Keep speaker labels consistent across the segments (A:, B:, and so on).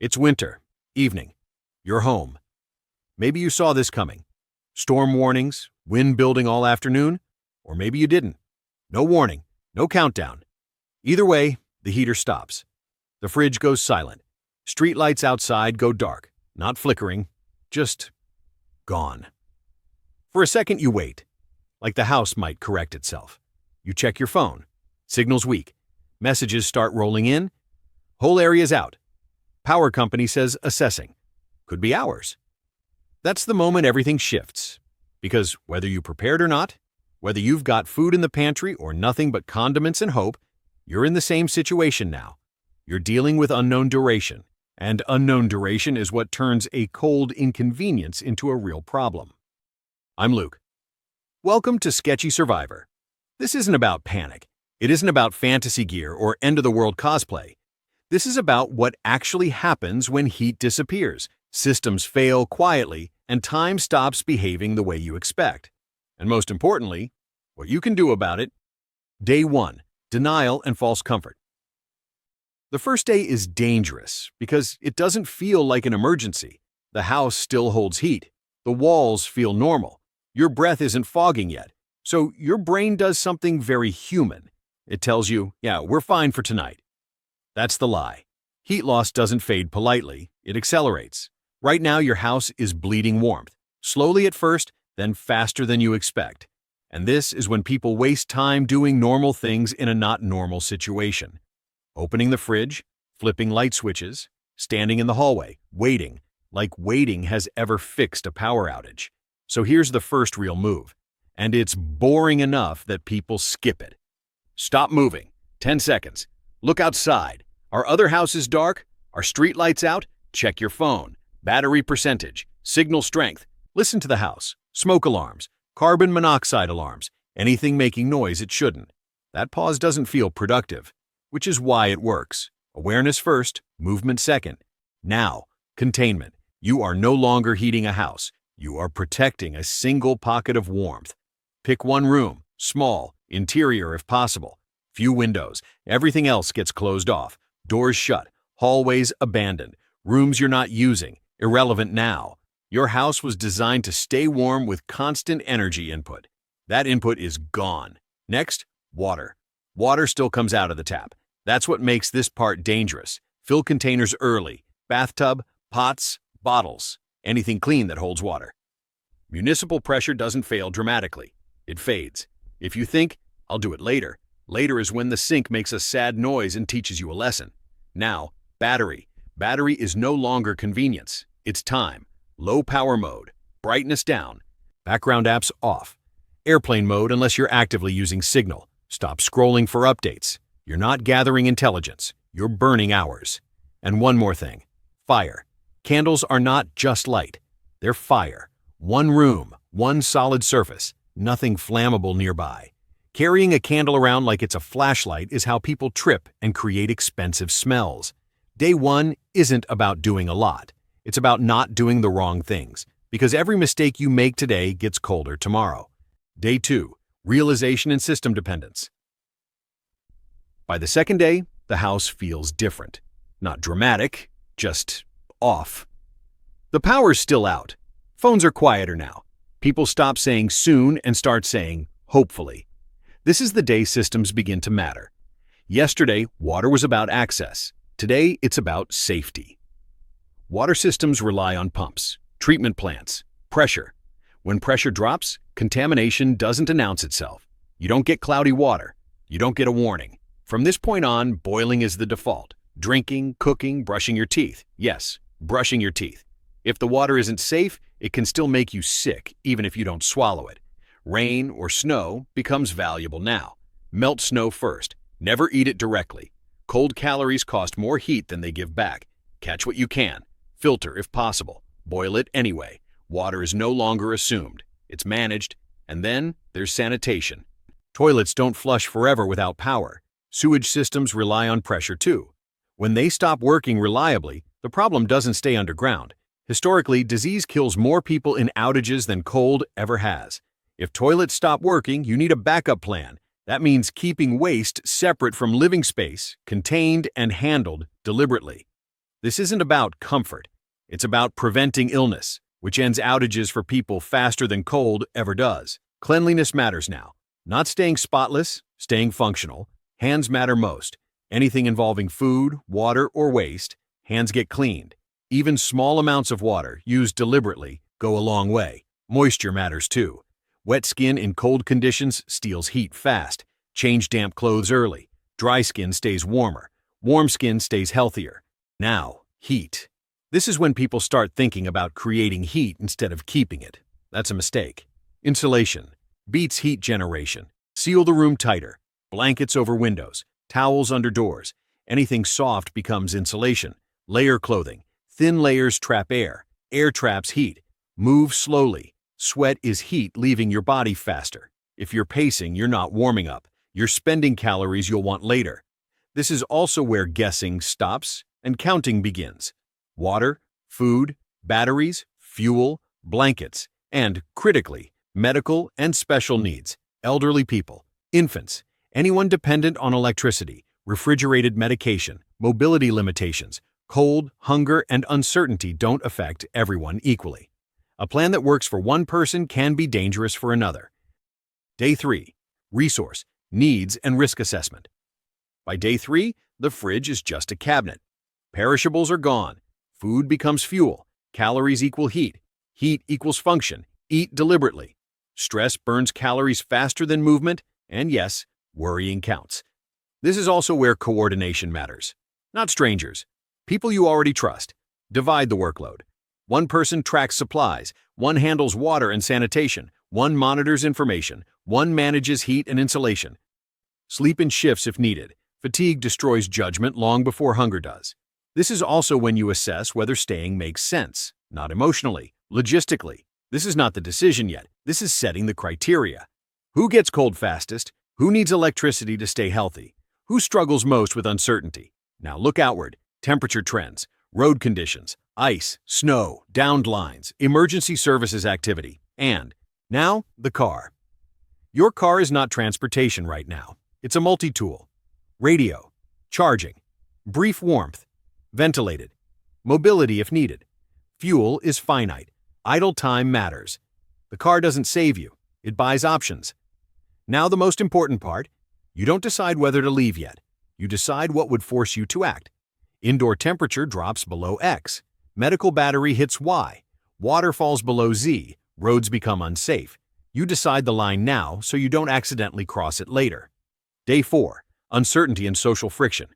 A: It's winter, evening. You're home. Maybe you saw this coming. Storm warnings, wind building all afternoon, or maybe you didn't. No warning, no countdown. Either way, the heater stops. The fridge goes silent. Street lights outside go dark, not flickering, just gone. For a second you wait, like the house might correct itself. You check your phone. Signal's weak. Messages start rolling in. Whole area's out. Power company says assessing. Could be hours. That's the moment everything shifts. Because whether you prepared or not, whether you've got food in the pantry or nothing but condiments and hope, you're in the same situation now. You're dealing with unknown duration, and unknown duration is what turns a cold inconvenience into a real problem. I'm Luke. Welcome to Sketchy Survivor. This isn't about panic. It isn't about fantasy gear or end-of-the-world cosplay. This is about what actually happens when heat disappears, systems fail quietly, and time stops behaving the way you expect. And most importantly, what you can do about it. Day 1. Denial and false comfort. The first day is dangerous because it doesn't feel like an emergency. The house still holds heat. The walls feel normal. Your breath isn't fogging yet. So your brain does something very human. It tells you, yeah, we're fine for tonight. That's the lie. Heat loss doesn't fade politely. It accelerates. Right now your house is bleeding warmth. Slowly at first, then faster than you expect. And this is when people waste time doing normal things in a not normal situation. Opening the fridge, flipping light switches, standing in the hallway, waiting, like waiting has ever fixed a power outage. So here's the first real move. And it's boring enough that people skip it. Stop moving. 10 seconds. Look outside. Are other houses dark? Are street lights out? Check your phone. Battery percentage. Signal strength. Listen to the house. Smoke alarms. Carbon monoxide alarms. Anything making noise it shouldn't. That pause doesn't feel productive, which is why it works. Awareness first, movement second. Now, containment. You are no longer heating a house. You are protecting a single pocket of warmth. Pick one room, small, interior if possible. Few windows. Everything else gets closed off. Doors shut. Hallways abandoned. Rooms you're not using. Irrelevant now. Your house was designed to stay warm with constant energy input. That input is gone. Next, water. Water still comes out of the tap. That's what makes this part dangerous. Fill containers early. Bathtub, pots, bottles. Anything clean that holds water. Municipal pressure doesn't fail dramatically. It fades. If you think, I'll do it later, later is when the sink makes a sad noise and teaches you a lesson. Now, battery. Battery is no longer convenience. It's time. Low power mode. Brightness down. Background apps off. Airplane mode unless you're actively using Signal. Stop scrolling for updates. You're not gathering intelligence. You're burning hours. And one more thing. Fire. Candles are not just light. They're fire. One room, one solid surface. Nothing flammable nearby. Carrying a candle around like it's a flashlight is how people trip and create expensive smells. Day 1 isn't about doing a lot. It's about not doing the wrong things, because every mistake you make today gets colder tomorrow. Day 2, realization and system dependence. By the second day, the house feels different. Not dramatic, just off. The power's still out. Phones are quieter now. People stop saying soon and start saying hopefully. This is the day systems begin to matter. Yesterday, water was about access. Today, it's about safety. Water systems rely on pumps, treatment plants, pressure. When pressure drops, contamination doesn't announce itself. You don't get cloudy water. You don't get a warning. From this point on, boiling is the default. Drinking, cooking, brushing your teeth. Yes, brushing your teeth. If the water isn't safe, it can still make you sick, even if you don't swallow it. Rain or snow becomes valuable now. Melt snow first. Never eat it directly. Cold calories cost more heat than they give back. Catch what you can. Filter if possible. Boil it anyway. Water is no longer assumed. It's managed. And then there's sanitation. Toilets don't flush forever without power. Sewage systems rely on pressure too. When they stop working reliably, the problem doesn't stay underground. Historically, disease kills more people in outages than cold ever has. If toilets stop working, you need a backup plan. That means keeping waste separate from living space, contained and handled deliberately. This isn't about comfort. It's about preventing illness, which ends outages for people faster than cold ever does. Cleanliness matters now. Not staying spotless, staying functional. Hands matter most. Anything involving food, water, or waste, hands get cleaned. Even small amounts of water, used deliberately, go a long way. Moisture matters too. Wet skin in cold conditions steals heat fast. Change damp clothes early. Dry skin stays warmer. Warm skin stays healthier. Now, heat. This is when people start thinking about creating heat instead of keeping it. That's a mistake. Insulation beats heat generation. Seal the room tighter. Blankets over windows. Towels under doors. Anything soft becomes insulation. Layer clothing. Thin layers trap air. Air traps heat. Move slowly. Sweat is heat leaving your body faster. If you're pacing, you're not warming up. You're spending calories you'll want later. This is also where guessing stops and counting begins. Water, food, batteries, fuel, blankets, and, critically, medical and special needs, elderly people, infants, anyone dependent on electricity, refrigerated medication, mobility limitations, cold, hunger, and uncertainty don't affect everyone equally. A plan that works for one person can be dangerous for another. Day 3. Resource, needs, and risk assessment. By day 3, the fridge is just a cabinet. Perishables are gone. Food becomes fuel. Calories equal heat. Heat equals function. Eat deliberately. Stress burns calories faster than movement, and yes, worrying counts. This is also where coordination matters. Not strangers. People you already trust. Divide the workload. One person tracks supplies, one handles water and sanitation, one monitors information, one manages heat and insulation. Sleep in shifts if needed. Fatigue destroys judgment long before hunger does. This is also when you assess whether staying makes sense, not emotionally, logistically. This is not the decision yet. This is setting the criteria. Who gets cold fastest? Who needs electricity to stay healthy? Who struggles most with uncertainty? Now look outward. Temperature trends, road conditions, ice, snow, downed lines, emergency services activity, and, now, the car. Your car is not transportation right now. It's a multi-tool. Radio, charging, brief warmth, ventilated, mobility if needed. Fuel is finite. Idle time matters. The car doesn't save you. It buys options. Now the most important part. You don't decide whether to leave yet. You decide what would force you to act. Indoor temperature drops below X. Medical battery hits Y. Water falls below Z. Roads become unsafe. You decide the line now so you don't accidentally cross it later. Day 4. Uncertainty and social friction.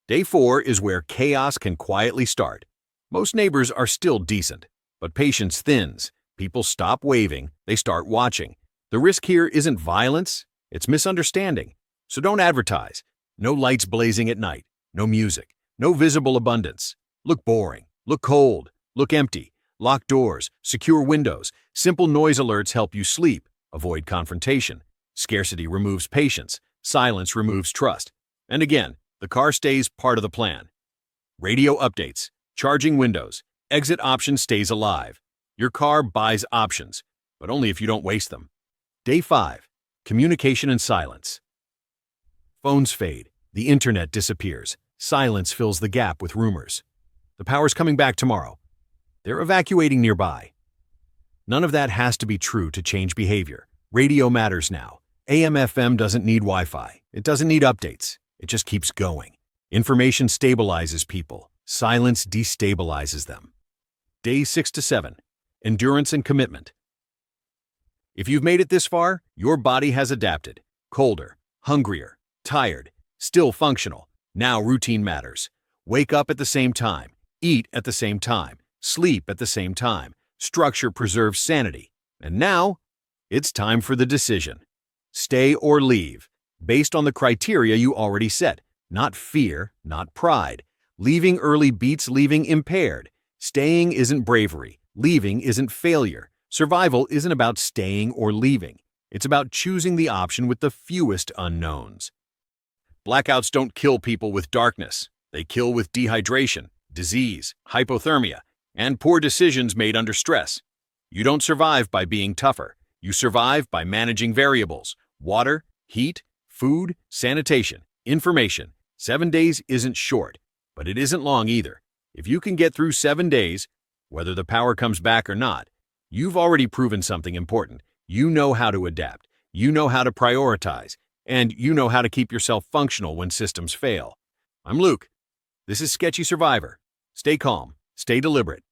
A: Day 4 is where chaos can quietly start. Most neighbors are still decent, but patience thins. People stop waving, they start watching. The risk here isn't violence, it's misunderstanding. So don't advertise. No lights blazing at night, no music, no visible abundance. Look boring, look cold, look empty. Lock doors, secure windows. Simple noise alerts help you sleep. Avoid confrontation. Scarcity removes patience. Silence removes trust. And again, the car stays part of the plan. Radio updates. Charging windows. Exit option stays alive. Your car buys options, but only if you don't waste them. Day 5. Communication and silence. Phones fade. The internet disappears. Silence fills the gap with rumors. The power's coming back tomorrow. They're evacuating nearby. None of that has to be true to change behavior. Radio matters now. AM/FM doesn't need Wi-Fi. It doesn't need updates. It just keeps going. Information stabilizes people. Silence destabilizes them. Days 6 to 7. Endurance and commitment. If you've made it this far, your body has adapted. Colder, hungrier, tired, still functional. Now routine matters. Wake up at the same time. Eat at the same time. Sleep at the same time. Structure preserves sanity. And now, it's time for the decision. Stay or leave, based on the criteria you already set. Not fear, not pride. Leaving early beats leaving impaired. Staying isn't bravery. Leaving isn't failure. Survival isn't about staying or leaving. It's about choosing the option with the fewest unknowns. Blackouts don't kill people with darkness. They kill with dehydration, disease, hypothermia, and poor decisions made under stress. You don't survive by being tougher. You survive by managing variables: water, heat, food, sanitation, information. 7 days isn't short, But it isn't long either. If you can get through 7 days, whether the power comes back or not, you've already proven something important. You know how to adapt, you know how to prioritize, and you know how to keep yourself functional when systems fail. I'm Luke. This is Sketchy Survivor. Stay calm, stay deliberate,